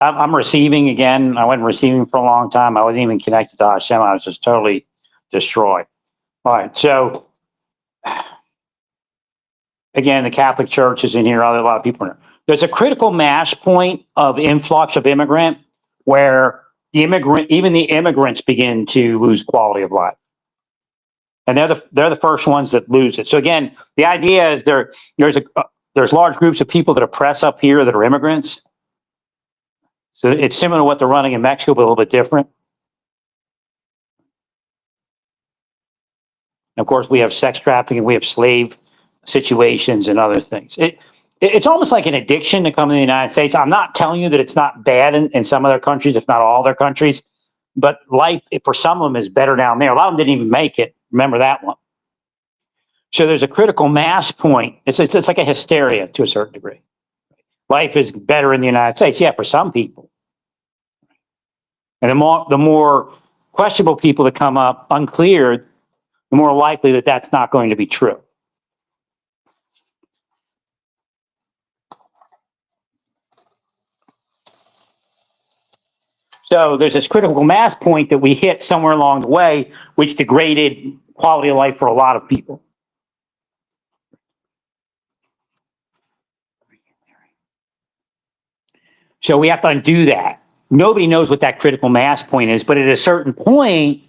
I'm receiving again. I wasn't receiving for a long time. I wasn't even connected to Hashem. I was just totally destroyed. All right. So again, the Catholic Church is in here. A lot of people are. There's a critical mass point of influx of immigrant where even the immigrants begin to lose quality of life. And they're the first ones that lose it. So again, the idea is there's large groups of people that oppress up here that are immigrants. So it's similar to what they're running in Mexico, but a little bit different. And of course, we have sex trafficking, we have slave situations and other things. It's almost like an addiction to come to the United States. I'm not telling you that it's not bad in some of their countries, if not all their countries, but life for some of them is better down there. A lot of them didn't even make it. Remember that one. So there's a critical mass point. It's like a hysteria to a certain degree. Life is better in the United States. Yeah, for some people. And the more questionable people that come up uncleared, the more likely that that's not going to be true. So there's this critical mass point that we hit somewhere along the way, which degraded quality of life for a lot of people. So we have to undo that. Nobody knows what that critical mass point is, but at a certain point,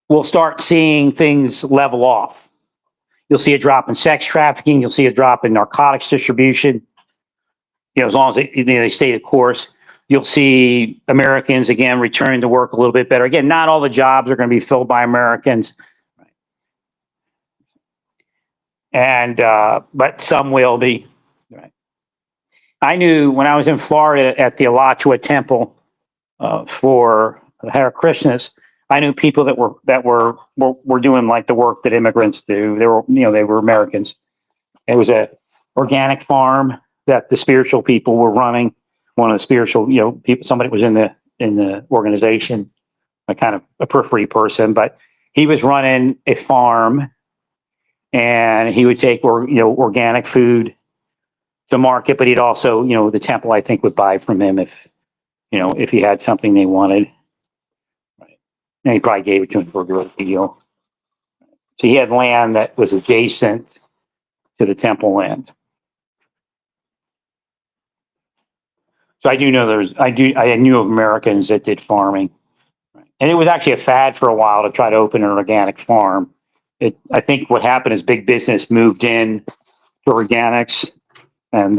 we'll start seeing things level off. You'll see a drop in sex trafficking. You'll see a drop in narcotics distribution. As long as they stay the course. You'll see Americans, again, returning to work a little bit better. Again, not all the jobs are going to be filled by Americans. And, but some will be. Right. I knew when I was in Florida at the Alachua Temple for Hare Krishnas, I knew people that were doing like the work that immigrants do. They were Americans. It was a organic farm that the spiritual people were running. One of the spiritual, people, somebody was in the organization, a kind of a periphery person, but he was running a farm, and he would take organic food to market, but he'd also, the temple, I think, would buy from him if he had something they wanted. Right. And he probably gave it to him for a good deal. So he had land that was adjacent to the temple land. So I do know I knew of Americans that did farming. And it was actually a fad for a while to try to open an organic farm. I think what happened is big business moved in to organics, and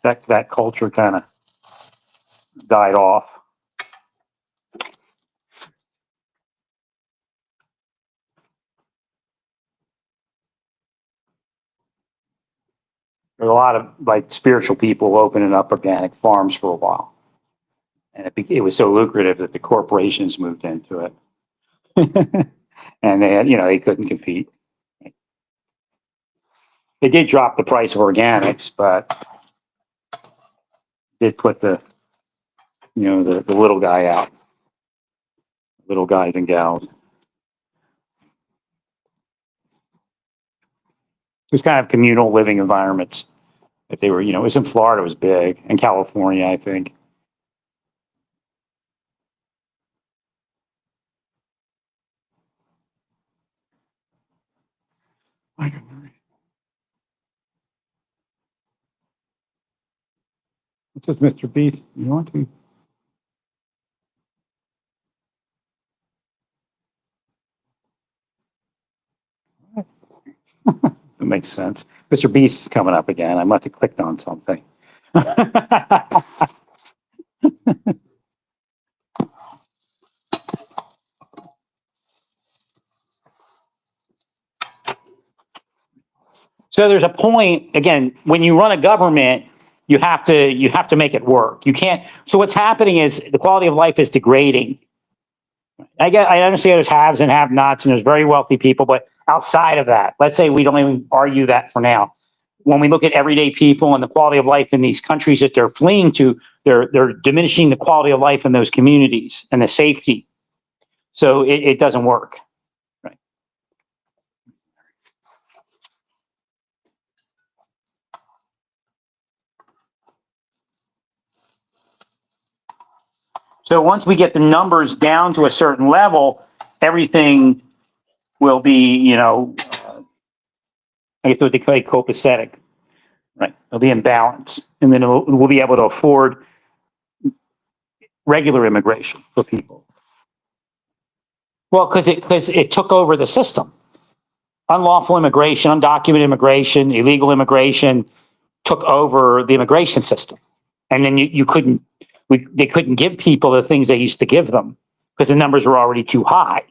that culture kind of died off. There's a lot of spiritual people opening up organic farms for a while, and it was so lucrative that the corporations moved into it, and they had, they couldn't compete. They did drop the price of organics, but did put the little guy out, little guys and gals. It was kind of communal living environments that they were, it was in Florida, it was big, in California, I think. What's this, Mr. Beast? You want to? It makes sense. Mr. Beast is coming up again. I must have clicked on something. So there's a point, again, when you run a government, you have to make it work. You can't. So what's happening is the quality of life is degrading. I understand there's haves and have-nots, and there's very wealthy people, but outside of that, let's say we don't even argue that for now. When we look at everyday people and the quality of life in these countries that they're fleeing to, they're diminishing the quality of life in those communities and the safety. So it doesn't work. Right. So once we get the numbers down to a certain level, everything will be, I guess what they call it, copacetic, right? It'll be in balance, and then we'll be able to afford regular immigration for people. Well, because it took over the system. Unlawful immigration, undocumented immigration, illegal immigration took over the immigration system, and then they couldn't give people the things they used to give them because the numbers were already too high.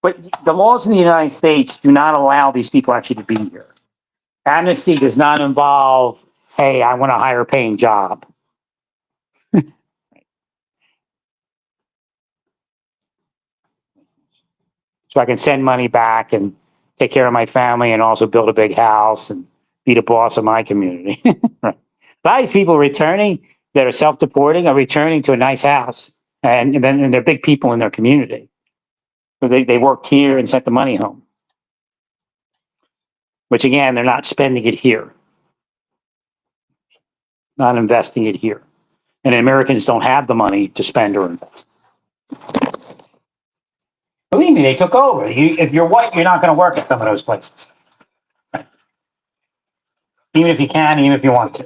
But the laws in the United States do not allow these people actually to be here. Amnesty does not involve, hey, I want a higher paying job. So I can send money back and take care of my family and also build a big house and be the boss of my community. Right. A lot of these people returning that are self-deporting are returning to a nice house, and they're big people in their community. So they worked here and sent the money home, which again, they're not spending it here, not investing it here. And Americans don't have the money to spend or invest. Believe me, they took over. If you're white, you're not going to work at some of those places. Right. Even if you can, even if you want to.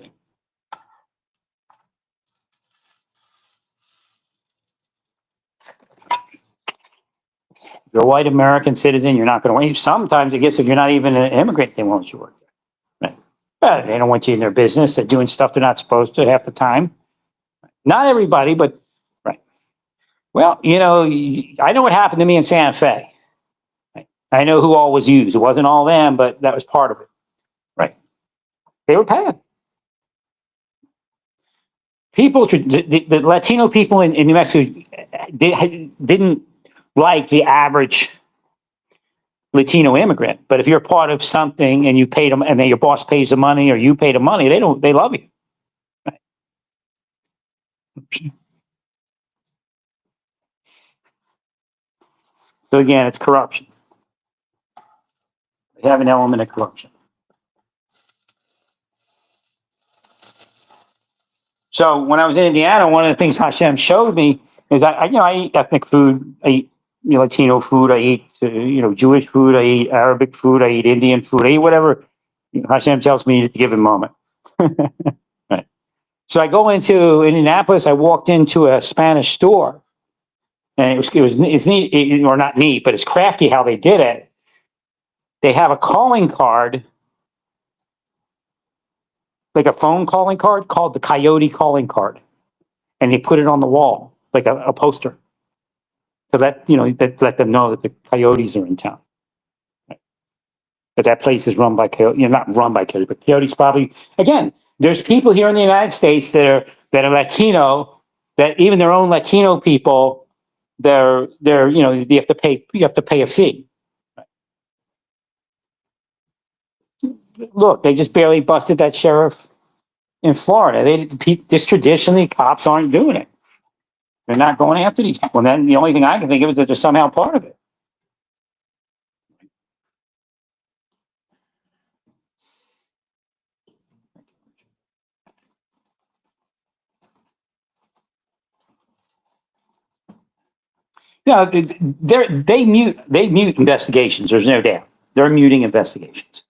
If you're a white American citizen, you're not going to work. Sometimes, I guess, if you're not even an immigrant, they won't let you work there. Right. They don't want you in their business. They're doing stuff they're not supposed to half the time. Not everybody, but right. Well, I know what happened to me in Santa Fe. Right. I know who all was used. It wasn't all them, but that was part of it. Right. They were paying. People, the Latino people in New Mexico didn't like the average Latino immigrant. But if you're part of something and you pay them, and then your boss pays the money or you pay the money, they love you. Right. So again, it's corruption. They have an element of corruption. So when I was in Indiana, one of the things Hashem showed me is I eat ethnic food, I eat Latino food, I eat Jewish food, I eat Arabic food, I eat Indian food, I eat whatever Hashem tells me at a given moment. Right. So I go into Indianapolis. I walked into a Spanish store, and it's neat, or not neat, but it's crafty how they did it. They have a calling card, like a phone calling card, called the Coyote calling card, and they put it on the wall like a poster to let them know that the coyotes are in town. Right. But that place is run by coyote, not run by coyotes, but coyotes probably. Again, there's people here in the United States that are Latino, that even their own Latino people, you have to pay a fee. Look, they just barely busted that sheriff in Florida. Just traditionally, cops aren't doing it. They're not going after these people. And then the only thing I can think of is that they're somehow part of it. They mute investigations. There's no doubt. They're muting investigations,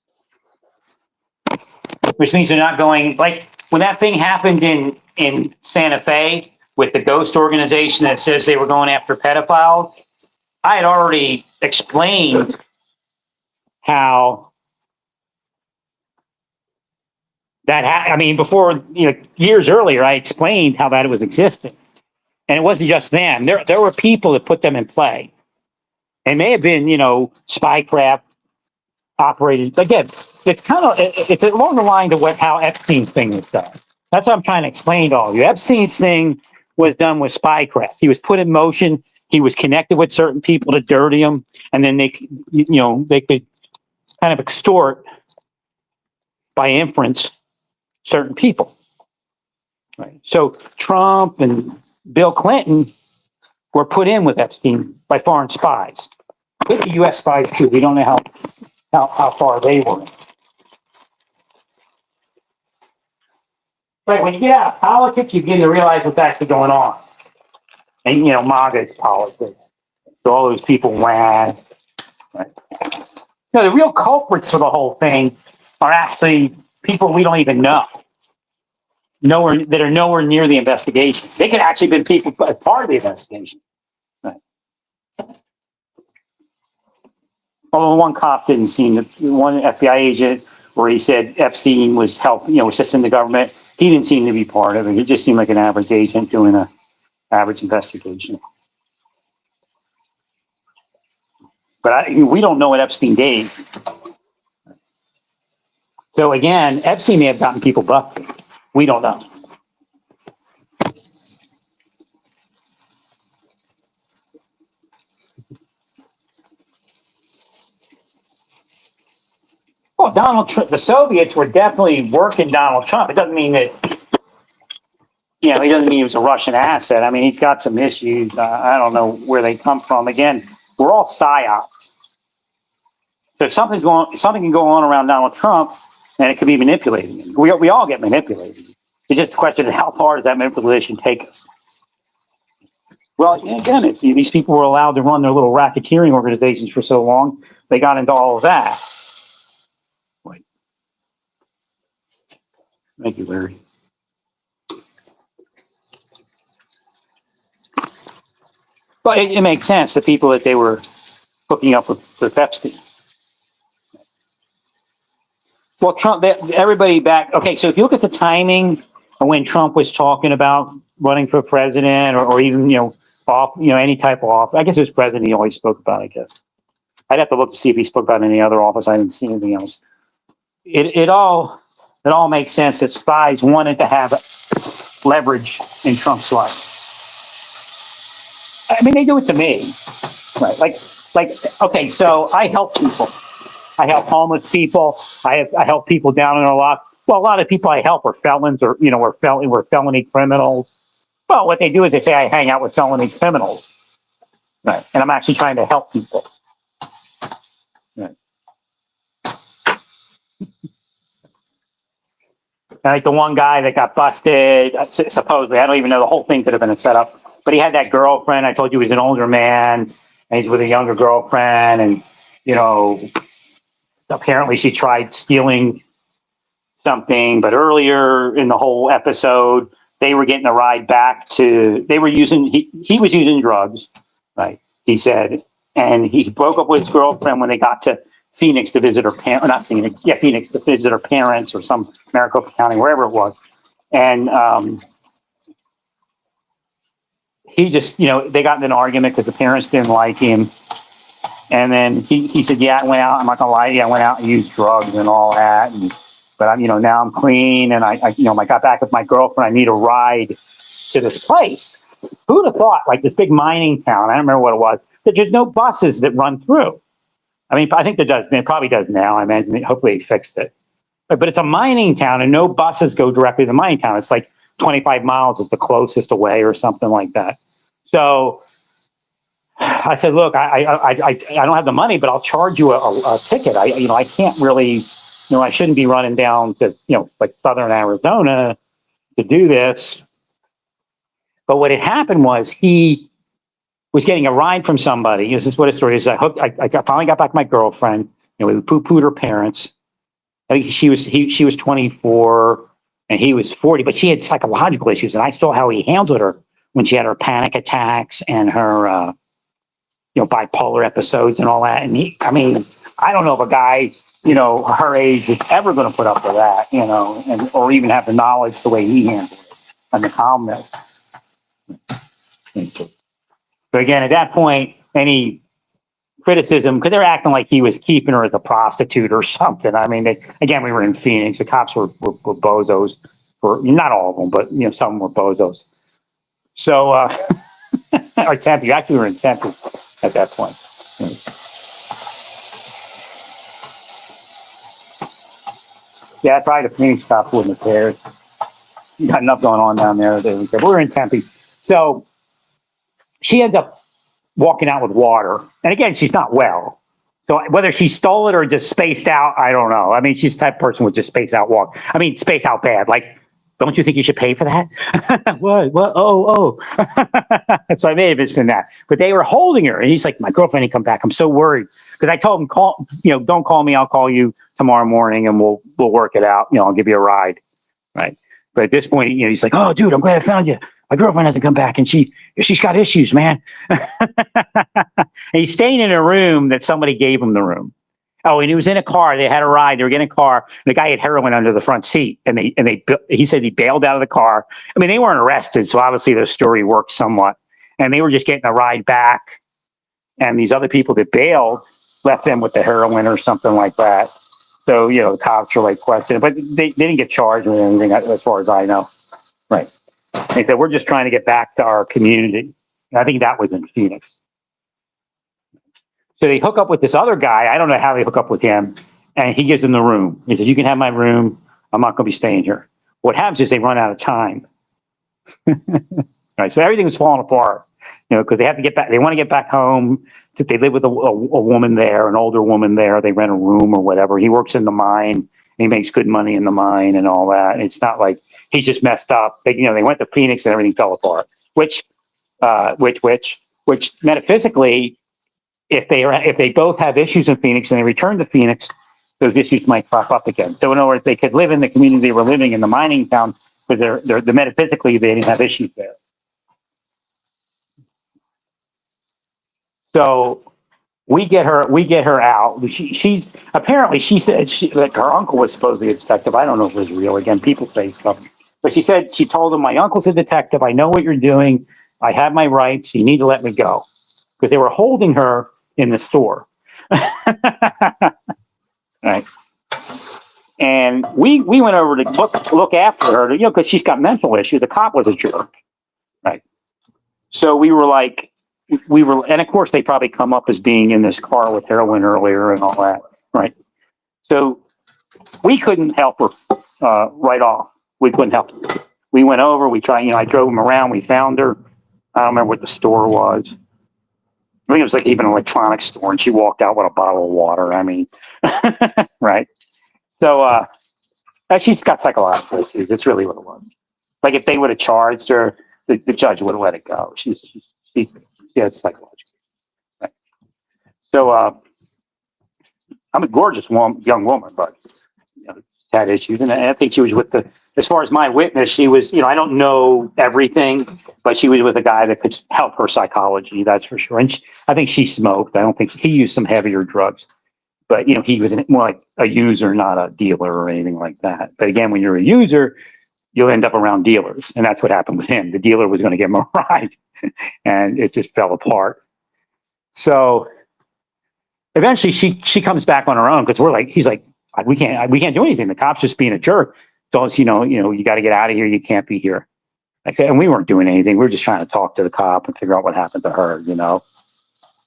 which means they're not going, like when that thing happened in Santa Fe with the ghost organization that says they were going after pedophiles. I had already explained how that before, years earlier, I explained how that was existing. And it wasn't just them. There were people that put them in play. It may have been, spycraft operated. Again, it's along the line of how Epstein's thing was done. That's what I'm trying to explain to all of you. Epstein's thing was done with spycraft. He was put in motion. He was connected with certain people to dirty him, and then they could kind of extort by inference certain people. Right. So Trump and Bill Clinton were put in with Epstein by foreign spies. With the U.S. spies too. We don't know how far they were. Like when you get out of politics, you begin to realize what's actually going on. And, you know, MAGA is politics. So all those people ran. Right? No, the real culprits for the whole thing are actually people we don't even know. Nowhere that are nowhere near the investigation. They could actually been people as part of the investigation. Right. Although one cop didn't seem to, one FBI agent where he said Epstein was helping, you know, assisting the government. He didn't seem to be part of it. He just seemed like an average agent doing an average investigation. But we don't know what Epstein gave. So again, Epstein may have gotten people busted. We don't know. Well, Donald Trump, the Soviets were definitely working Donald Trump. It doesn't mean that, you know, he doesn't mean he was a Russian asset. I mean, he's got some issues. I don't know where they come from. Again, we're all psyops. So if something can go on around Donald Trump, and it can be manipulated. We all get manipulated. It's just a question of how far does that manipulation take us? Well, again, it's these people were allowed to run their little racketeering organizations for so long, they got into all of that. Wait. Thank you, Larry. But it makes sense, the people that they were hooking up with Epstein. Well, Trump, everybody back. Okay, so if you look at the timing of when Trump was talking about running for president or even, you know, off, you know, any type of office, I guess it was president he always spoke about, I guess. I'd have to look to see if he spoke about any other office. I didn't see anything else. It all makes sense that spies wanted to have leverage in Trump's life. I mean, they do it to me, right? Like, okay, so I help people. I help homeless people. I help people down in their luck. Well, a lot of people I help are felons, or you know, we're felony criminals. Well, what they do is they say I hang out with felony criminals, right? And I'm actually trying to help people. Right. Like the one guy that got busted, supposedly, I don't even know, the whole thing could have been a setup, but he had that girlfriend. I told you he was an older man, and he's with a younger girlfriend, and you know, apparently she tried stealing something, but earlier in the whole episode, they were getting a ride back to, they were using, he was using drugs, right? He said, and he broke up with his girlfriend when they got to Phoenix to visit her parents, not Phoenix, yeah, Phoenix to visit her parents or some Maricopa County, wherever it was. And he just, you know, they got in an argument because the parents didn't like him. And then he said, yeah, I went out, I'm not gonna lie, yeah, I went out and used drugs and all that. But I'm, you know, now I'm clean, and I, you know, I got back with my girlfriend. I need a ride to this place. Who'd have thought, like this big mining town? I don't remember what it was. That there's no buses that run through. I mean, I think there does. It probably does now. I imagine. Hopefully, they fixed it. But it's a mining town, and no buses go directly to the mining town. It's like 25 miles is the closest away, or something like that. So I said, look, I don't have the money, but I'll charge you a ticket. I can't really. You know, I shouldn't be running down to, you know, like southern Arizona to do this. But what had happened was he was getting a ride from somebody. This is what his story is. I finally got back my girlfriend. You know, we poo-pooed her parents. I think she was 24 and he was 40, but she had psychological issues. And I saw how he handled her when she had her panic attacks and her, you know, bipolar episodes and all that. And I mean, I don't know if a guy, you know, her age is ever going to put up with that, you know, and or even have the knowledge the way he handled it and the calmness. But again, at that point, any criticism, because they're acting like he was keeping her as a prostitute or something. I mean, again, we were in Phoenix. The cops were bozos, for not all of them, but you know, some were bozos. So, or Tempe, actually, we were in Tempe at that point. Yeah, probably the Phoenix cops wouldn't have cared. You got enough going on down there. We're in Tempe. So she ends up walking out with water. And again, she's not well. So whether she stole it or just spaced out, I don't know. I mean, she's the type of person who would just space out walk. I mean, space out bad. Like don't you think you should pay for that? What? Oh. So I may have missed that. But they were holding her. And he's like, my girlfriend didn't come back. I'm so worried. Because I told him, don't call me. I'll call you tomorrow morning and we'll work it out. I'll give you a ride. Right. But at this point, he's like, oh, dude, I'm glad I found you. My girlfriend hasn't come back and she's got issues, man. And he's staying in a room that somebody gave him the room. Oh, and he was in a car. They had a ride. They were getting a car. The guy had heroin under the front seat, and he said he bailed out of the car. I mean, they weren't arrested, so obviously their story worked somewhat. And they were just getting a ride back. And these other people that bailed left them with the heroin or something like that. So the cops were like questioning, but they didn't get charged with anything as far as I know. Right? They said we're just trying to get back to our community. And I think that was in Phoenix. So they hook up with this other guy. I don't know how they hook up with him. And he gives them the room. He says, you can have my room. I'm not going to be staying here. What happens is they run out of time. Right. So everything was falling apart, because they have to get back. They want to get back home. They live with a woman there, an older woman there. They rent a room or whatever. He works in the mine. He makes good money in the mine and all that. It's not like he's just messed up. They went to Phoenix and everything fell apart, which metaphysically, if they both have issues in Phoenix and they return to Phoenix, those issues might crop up again. So in other words, they could live in the community they were living in, the mining town, but they're metaphysically they didn't have issues there. So we get her out. She's apparently, she said that her uncle was supposedly a detective. I don't know if it was real. Again, people say stuff, but she said she told him, my uncle's a detective. I know what you're doing. I have my rights. You need to let me go, because they were holding her in the store. Right. And we went over to look after her, because she's got mental issues. The cop was a jerk. Right. So we were like, and of course they probably come up as being in this car with heroin earlier and all that. Right. So we couldn't help her right off. We couldn't help her. We went over, we tried, I drove them around, we found her. I don't remember what the store was. I think it was like even an electronics store, and she walked out with a bottle of water. I mean, right. So she's got psychological issues. That's really what it was. Like if they would have charged her, the judge would have let it go. She has psychological. Right. So I'm a gorgeous young woman, but had issues, and I think she was with as far as my witness, she was, I don't know everything, but she was with a guy that could help her psychology, that's for sure. And I think she smoked. I don't think he used some heavier drugs, but he was more like a user, not a dealer or anything like that. But again, when you're a user, you'll end up around dealers, and that's what happened with him. The dealer was going to give him a ride, and it just fell apart. So eventually, she comes back on her own, because he's like, we can't do anything. The cop's just being a jerk. So it's, you got to get out of here. You can't be here. And we weren't doing anything. We were just trying to talk to the cop and figure out what happened to her,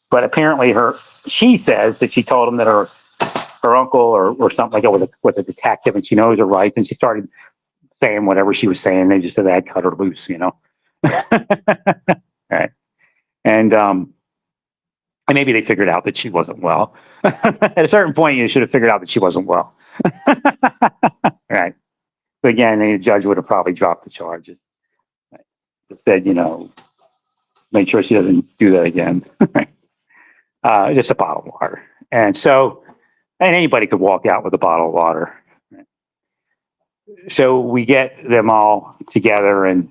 But apparently she says that she told him that her uncle or something like that was a detective, and she knows her rights, and she started saying whatever she was saying. They just said that cut her loose, Right. And maybe they figured out that she wasn't well. At a certain point, you should have figured out that she wasn't well. Right. But again, the judge would have probably dropped the charges. Right. It said, make sure she doesn't do that again. Just a bottle of water. And anybody could walk out with a bottle of water. Right. So we get them all together, and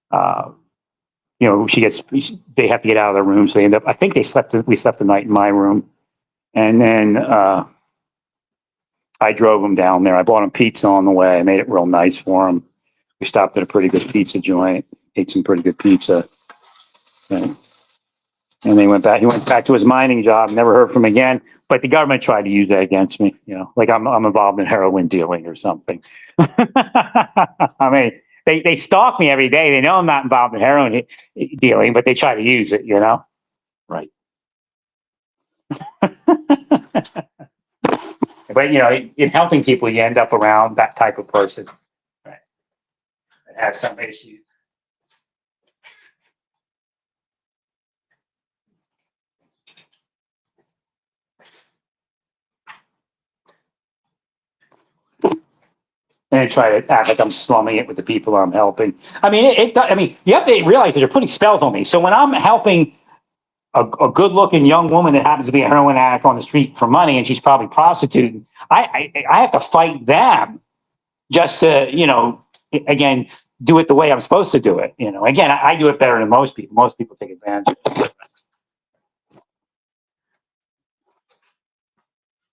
they have to get out of their room. So I think we slept the night in my room. And then I drove them down there. I bought them pizza on the way. I made it real nice for them. We stopped at a pretty good pizza joint, ate some pretty good pizza. And they went back. He went back to his mining job, never heard from him again. But the government tried to use that against me, like I'm involved in heroin dealing or something. I mean, they stalk me every day. They know I'm not involved in heroin dealing, but they try to use it, Right. But, in helping people, you end up around that type of person. Right. That has some issues. and then try to act like I'm slumming it with the people I'm helping. I mean, I mean, you have to realize that they're putting spells on me. So when I'm helping a good-looking young woman that happens to be a heroin addict on the street for money, and she's probably prostituting, I have to fight them just to, again, do it the way I'm supposed to do it. Again, I do it better than most people. Most people take advantage of it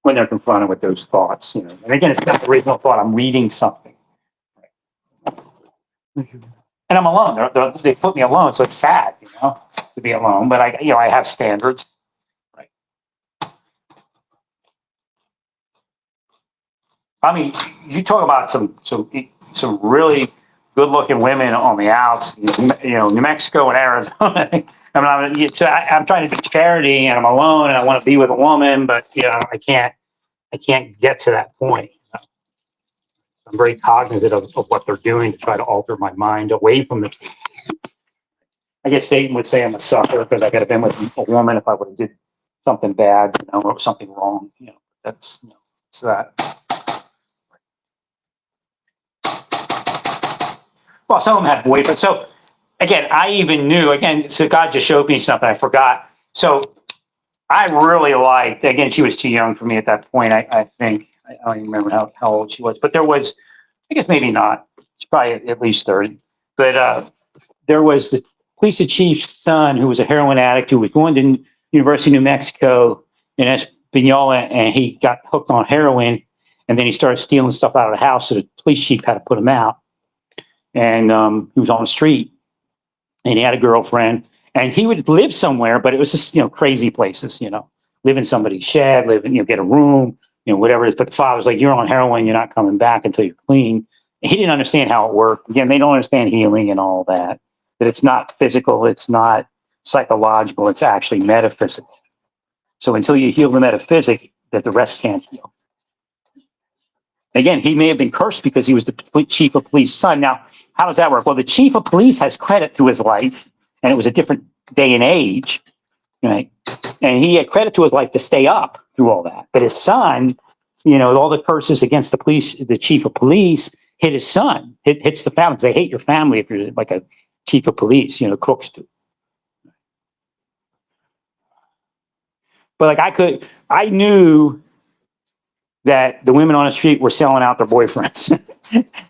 when they're confronted with those thoughts. And again, it's not the original thought. I'm reading something, and I'm alone. They put me alone, so it's sad, to be alone. But I have standards. Right. I mean, you talk about some really good-looking women on the outs, New Mexico and Arizona. I'm trying to do charity, and I'm alone, and I want to be with a woman, but I can't get to that point. I'm very cognizant of what they're doing to try to alter my mind away from the truth. I guess Satan would say I'm a sucker because I could have been with a woman if I would have did something bad, or something wrong. That's it's that. Well, some of them had boyfriends. So again, I even knew, so God just showed me something I forgot. So I really liked, again, she was too young for me at that point. I think, I don't even remember how old she was, but there was, I guess maybe not. She's probably at least 30. But there was the police chief's son who was a heroin addict who was going to University of New Mexico in Espanola, and he got hooked on heroin. And then he started stealing stuff out of the house. So the police chief had to put him out. And he was on the street, and he had a girlfriend, and he would live somewhere, but it was just crazy places, live in somebody's shed, get a room, whatever it is. But the father was like, "You're on heroin, you're not coming back until you're clean." And he didn't understand how it worked. Again, they don't understand healing and all that it's not physical, it's not psychological, it's actually metaphysical. So until you heal the metaphysic, that the rest can't heal. Again, he may have been cursed because he was the chief of police son. Now, how does that work? Well, the chief of police has credit through his life, and it was a different day and age, right? And he had credit to his life to stay up through all that. But his son, all the curses against the police, the chief of police, hit his son, hits the family. They hate your family if you're like a chief of police, crooks do. But I knew that the women on the street were selling out their boyfriends.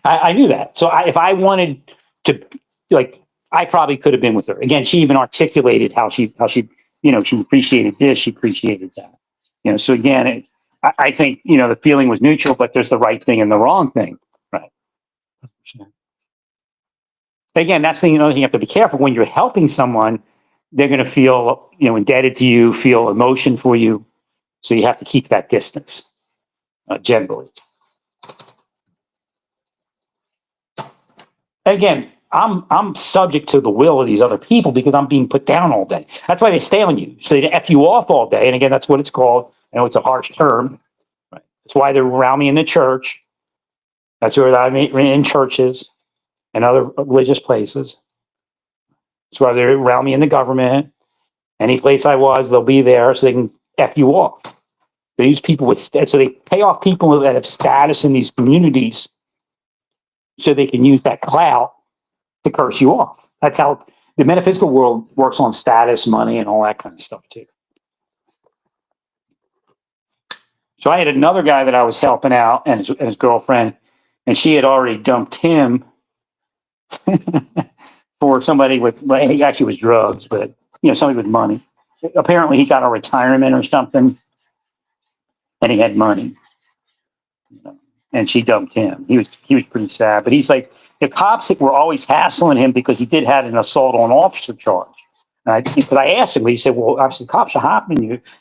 I knew that. So if I wanted to, I probably could have been with her. Again, she even articulated how she, she appreciated this, she appreciated that. So again, I think, the feeling was neutral, but there's the right thing and the wrong thing. Right. Again, that's the other thing you have to be careful when you're helping someone. They're going to feel, indebted to you, feel emotion for you. So you have to keep that distance, generally. Again, I'm subject to the will of these other people because I'm being put down all day. That's why they stay on you. So they F you off all day. And again, that's what it's called. I know it's a harsh term. Right? That's why they're around me in the church. That's where I'm in churches and other religious places. That's why they're around me in the government. Any place I was, they'll be there so they can F you off. They use people so they pay off people that have status in these communities so they can use that clout to curse you off. That's how the metaphysical world works on status, money, and all that kind of stuff too. So I had another guy that I was helping out and his girlfriend, and she had already dumped him for somebody with, well, he actually was drugs, but somebody with money. Apparently he got a retirement or something and he had money. And she dumped him. He was pretty sad, but he's like, the cops were always hassling him because he did have an assault on officer charge. Because I asked him, he said, "Well, obviously, cops are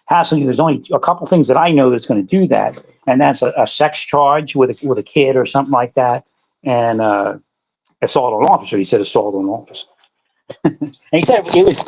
hassling you. There's only a couple things that I know that's going to do that, and that's a sex charge with a kid or something like that, and assault on officer." He said, "Assault on officer," and he said it was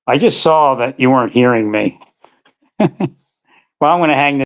I just saw that you weren't hearing me. Well, I'm going to hang this.